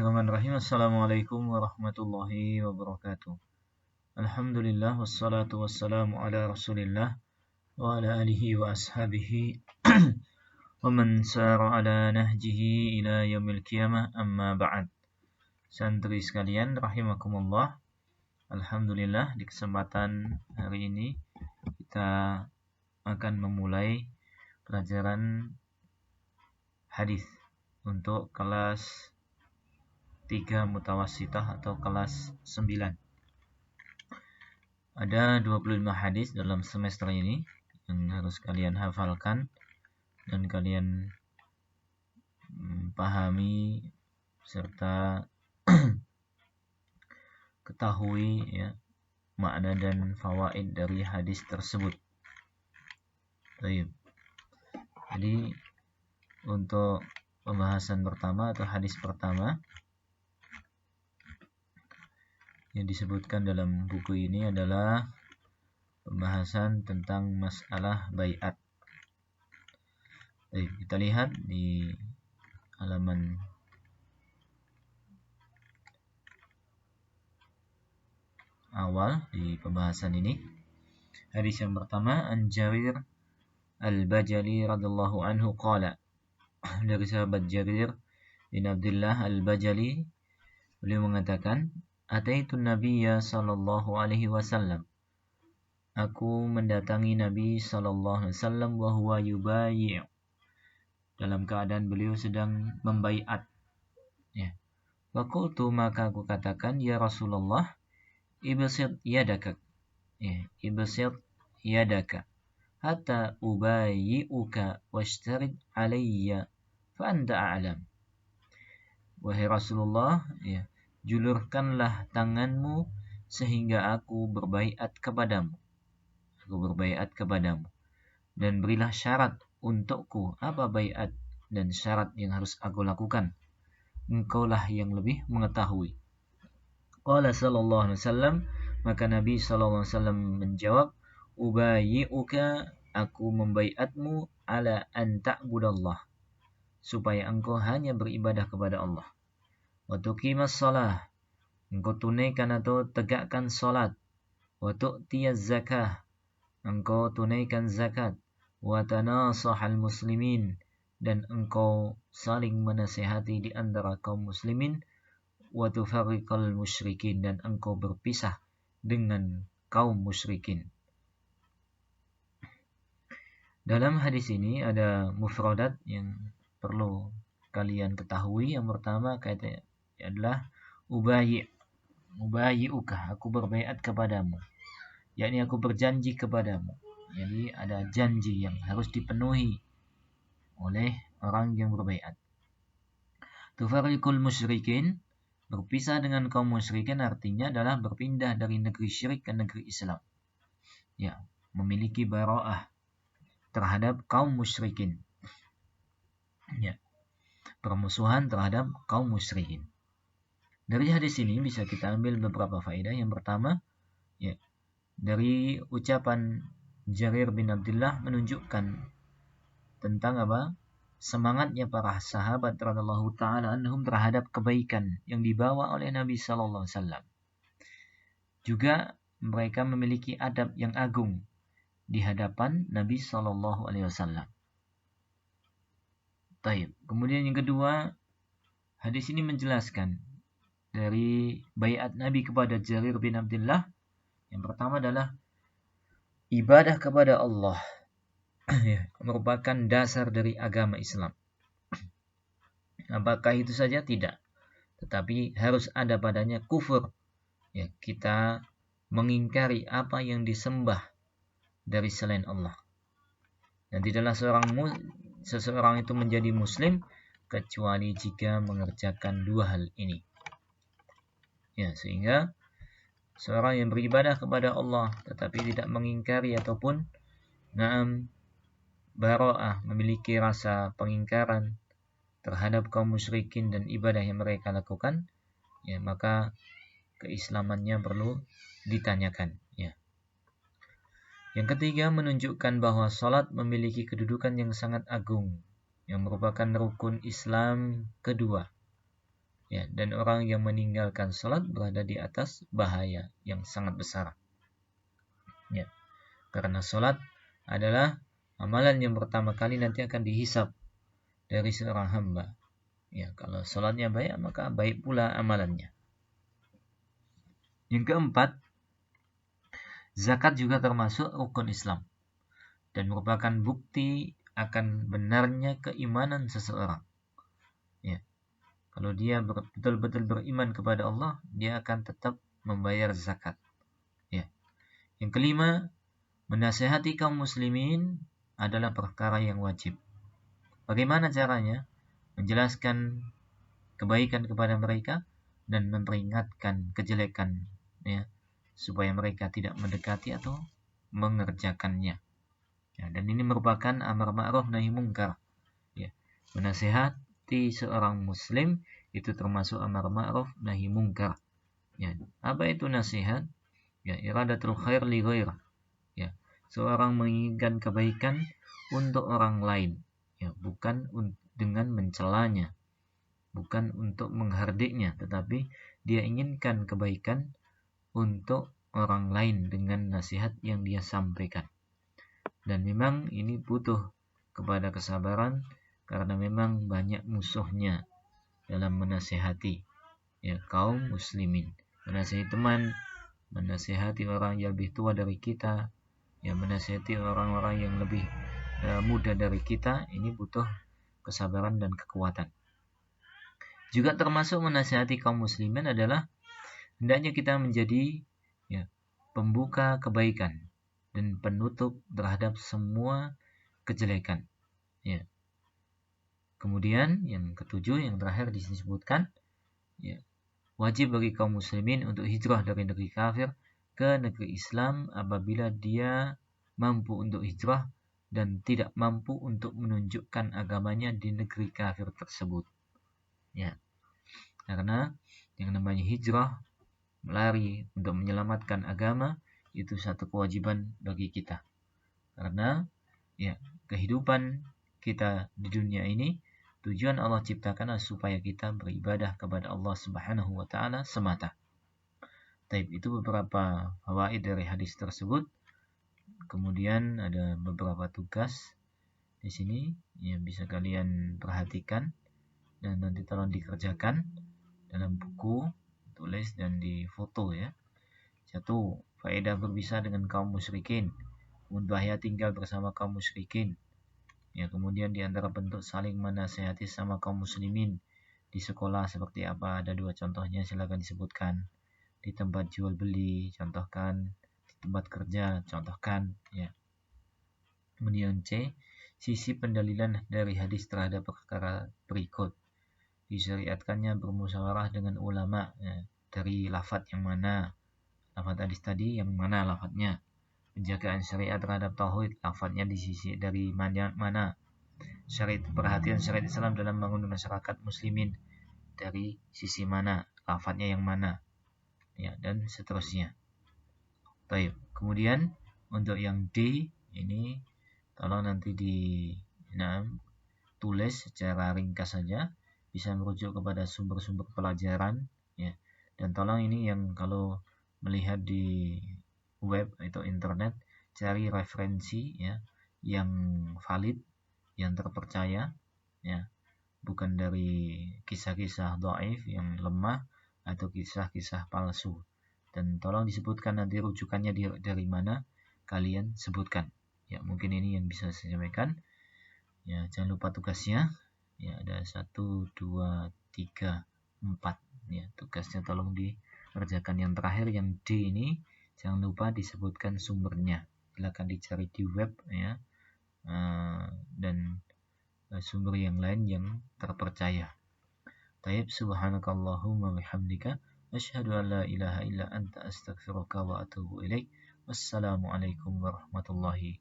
Bismillahirrahmanirrahim. Assalamualaikum warahmatullahi wabarakatuh. Alhamdulillah wassalatu wassalamu ala Rasulillah wa ala alihi wa ashabihi wa man sara ala nahjihi ila yaumil qiyamah, amma ba'd. Santri sekalian rahimakumullah. Alhamdulillah di kesempatan hari ini kita akan memulai pelajaran hadis untuk kelas 3 mutawassithah atau kelas 9. Ada 25 hadis dalam semester ini yang harus kalian hafalkan dan kalian pahami serta ketahui ya makna dan fawaid dari hadis tersebut. Baik. Jadi untuk pembahasan pertama atau hadis pertama yang disebutkan dalam buku ini adalah pembahasan tentang masalah baiat. Baik, kita lihat di halaman awal di pembahasan ini. Hadis yang pertama, an Jarir al-Bajali radhiyallahu anhu qala. Dari sahabat Jarir bin Abdullah al-Bajali, beliau mengatakan, Ataitun Nabiyya sallallahu alaihi wasallam. Aku mendatangi Nabi sallallahu alaihi wasallam wa huwa yubayyi'. Dalam keadaan beliau sedang membaiat. Ya. Wa qultu, maka aku katakan, ya Rasulullah, ibsid yadaka. Ya, ibsid yadaka hatta ubayyi'uka washtarid alayya fa anta a'lam. Wahai Rasulullah, ya, julurkanlah tanganmu sehingga aku berbaiat kepadamu. Dan berilah syarat untukku apa baiat dan syarat yang harus aku lakukan. Engkaulah yang lebih mengetahui. Qala sallallahu alaihi wasallam, maka Nabi sallallahu alaihi wasallam menjawab, ubayyi'uka, aku membaiatmu ala an ta'budallah, supaya engkau hanya beribadah kepada Allah. Wa tuqimas shalah, engkau tunaikan atau tegakkan salat. Wa tu'tiyaz zakah, engkau tunaikan zakat. Wa tanasahal muslimin, dan engkau saling menasihati di antara kaum muslimin. Wa tufarriqal musyrikin, dan engkau berpisah dengan kaum musyrikin. Dalam hadis ini ada mufradat yang perlu kalian ketahui. Yang pertama kata adalah ubayyi'uka, aku berbaiat kepadamu, yakni aku berjanji kepadamu. Jadi ada janji yang harus dipenuhi oleh orang yang berbaiat. Tufarriqul musyrikin, berpisah dengan kaum musyrikin artinya adalah berpindah dari negeri syirik ke negeri Islam. Ya, memiliki bara'ah terhadap kaum musyrikin. Ya, permusuhan terhadap kaum musyrikin. Dari hadis ini bisa kita ambil beberapa faedah. Yang pertama, ya, dari ucapan Jarir bin Abdullah menunjukkan tentang apa? Semangatnya para sahabat radhiyallahu taala anhum terhadap kebaikan yang dibawa oleh Nabi sallallahu alaihi wasallam. Juga mereka memiliki adab yang agung di hadapan Nabi sallallahu alaihi wasallam. Baik. Kemudian yang kedua, hadis ini menjelaskan dari baiat Nabi kepada Jarir bin Abdullah. Yang pertama adalah ibadah kepada Allah merupakan dasar dari agama Islam. Apakah itu saja? Tidak. Tetapi harus ada padanya kufur. Ya, kita mengingkari apa yang disembah dari selain Allah. Dan tidaklah seseorang itu menjadi muslim kecuali jika mengerjakan dua hal ini. Ya, sehingga seorang yang beribadah kepada Allah tetapi tidak mengingkari ataupun bara'ah, memiliki rasa pengingkaran terhadap kaum musyrikin dan ibadah yang mereka lakukan, ya, maka keislamannya perlu ditanyakan. Ya. Yang ketiga, menunjukkan bahwa salat memiliki kedudukan yang sangat agung, yang merupakan rukun Islam kedua. Ya, dan orang yang meninggalkan salat berada di atas bahaya yang sangat besar. Ya, karena salat adalah amalan yang pertama kali nanti akan dihisab dari seorang hamba. Ya, kalau salatnya baik maka baik pula amalannya. Yang keempat, zakat juga termasuk rukun Islam dan merupakan bukti akan benarnya keimanan seseorang. Ya, kalau dia betul-betul beriman kepada Allah, dia akan tetap membayar zakat. Ya. Yang kelima, menasihati kaum muslimin adalah perkara yang wajib. Bagaimana caranya? Menjelaskan kebaikan kepada mereka dan memperingatkan kejelekan, ya, supaya mereka tidak mendekati atau mengerjakannya. Ya, dan ini merupakan amar ma'ruf nahi mungkar. Ya, menasihati seorang muslim itu termasuk amar ma'ruf nahi mungkar. Ya, apa itu nasihat? Ya, iradatul khair li ghair. Ya, seorang menginginkan kebaikan untuk orang lain. Ya, bukan dengan mencelanya, bukan untuk menghardiknya, tetapi dia inginkan kebaikan untuk orang lain dengan nasihat yang dia sampaikan. Dan memang ini butuh kepada kesabaran karena memang banyak musuhnya dalam menasihati, ya, kaum muslimin. Menasihati teman, menasihati orang yang lebih tua dari kita, ya, menasihati orang-orang yang lebih muda dari kita, ini butuh kesabaran dan kekuatan. Juga termasuk menasihati kaum muslimin adalah hendaknya kita menjadi, ya, pembuka kebaikan dan penutup terhadap semua kejelekan. Ya. Kemudian yang ketujuh, yang terakhir disebutkan, ya, wajib bagi kaum muslimin untuk hijrah dari negeri kafir ke negeri Islam apabila dia mampu untuk hijrah dan tidak mampu untuk menunjukkan agamanya di negeri kafir tersebut. Ya. Karena yang namanya hijrah, melari untuk menyelamatkan agama, itu satu kewajiban bagi kita. Karena, ya, kehidupan kita di dunia ini, tujuan Allah ciptakan supaya kita beribadah kepada Allah Subhanahu wa taala semata. Taib, itu beberapa fawaid dari hadis tersebut. Kemudian ada beberapa tugas di sini yang bisa kalian perhatikan dan nanti tolong dikerjakan dalam buku, tulis dan difoto, ya. 1. Faedah berpisah dengan kaum musyrikin. Bahaya tinggal bersama kaum musyrikin. Ya, kemudian di antara bentuk saling menasihati sama kaum muslimin di sekolah seperti apa? Ada 2 contohnya, silakan disebutkan. Di tempat jual beli, contohkan. Di tempat kerja, contohkan, ya. Kemudian C, sisi pendalilan dari hadis terhadap perkara berikut. Disyariatkannya bermusyawarah dengan ulama, ya, dari lafaz yang mana? Lafaz hadis tadi yang mana lafaznya? Penjagaan syariat terhadap tauhid, lafaznya di sisi dari mana? Perhatian syariat Islam dalam membangun masyarakat muslimin dari sisi mana? Lafaznya yang mana? Ya, dan seterusnya. Baik. Kemudian untuk yang D ini tolong nanti tulis secara ringkas saja, bisa merujuk kepada sumber-sumber pelajaran, ya. Dan tolong ini yang kalau melihat di web atau internet, cari referensi, ya, yang valid, yang terpercaya, ya, bukan dari kisah-kisah dhaif yang lemah atau kisah-kisah palsu. Dan tolong disebutkan nanti rujukannya dari mana, kalian sebutkan. Ya, mungkin ini yang bisa saya sampaikan. Ya, jangan lupa tugasnya. Ya, ada 1, 2, 3, 4. Ya, tugasnya tolong dikerjakan. Yang terakhir yang D ini jangan lupa disebutkan sumbernya. Silakan dicari di web, ya, dan sumber yang lain yang terpercaya. Taib, subhanakallahumma bihamdika asyhadu an la ilaha illa anta astaghfiruka wa atubu ilaik. Wassalamualaikum warahmatullahi